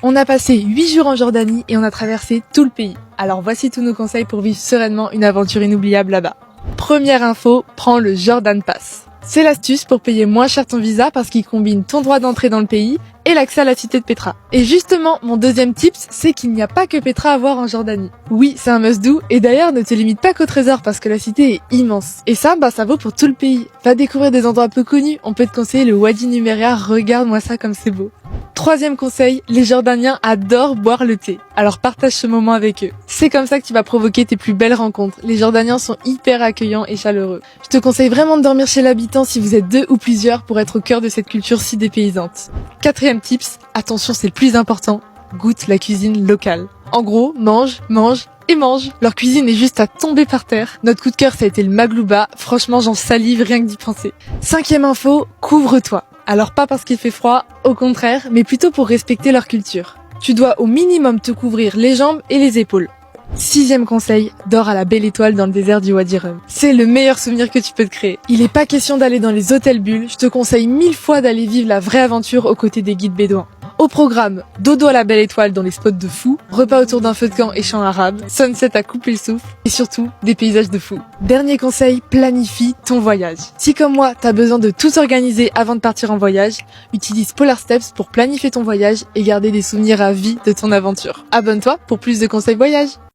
On a passé 8 jours en Jordanie et on a traversé tout le pays. Alors voici tous nos conseils pour vivre sereinement une aventure inoubliable là-bas. Première info, prends le Jordan Pass. C'est l'astuce pour payer moins cher ton visa parce qu'il combine ton droit d'entrée dans le pays et l'accès à la cité de Petra. Et justement, mon deuxième tips, c'est qu'il n'y a pas que Petra à voir en Jordanie. Oui, c'est un must-do, et d'ailleurs ne te limite pas qu'au trésor parce que la cité est immense. Et ça vaut pour tout le pays. Va découvrir des endroits peu connus, on peut te conseiller le Wadi Numeria, regarde-moi ça comme c'est beau. Troisième conseil, les Jordaniens adorent boire le thé. Alors partage ce moment avec eux. C'est comme ça que tu vas provoquer tes plus belles rencontres. Les Jordaniens sont hyper accueillants et chaleureux. Je te conseille vraiment de dormir chez l'habitant si vous êtes 2 ou plusieurs pour être au cœur de cette culture si dépaysante. Quatrième tips, attention c'est le plus important, goûte la cuisine locale. En gros, mange et mange. Leur cuisine est juste à tomber par terre. Notre coup de cœur ça a été le maglouba, franchement j'en salive rien que d'y penser. Cinquième info, couvre-toi. Alors pas parce qu'il fait froid, au contraire, mais plutôt pour respecter leur culture. Tu dois au minimum te couvrir les jambes et les épaules. Sixième conseil, dors à la belle étoile dans le désert du Wadi Rum. C'est le meilleur souvenir que tu peux te créer. Il est pas question d'aller dans les hôtels bulles, je te conseille 1000 fois d'aller vivre la vraie aventure aux côtés des guides bédouins. Au programme, dodo à la belle étoile dans les spots de fou, repas autour d'un feu de camp et chants arabes, sunset à couper le souffle, et surtout, des paysages de fou. Dernier conseil, planifie ton voyage. Si comme moi, t'as besoin de tout organiser avant de partir en voyage, utilise Polar Steps pour planifier ton voyage et garder des souvenirs à vie de ton aventure. Abonne-toi pour plus de conseils voyage.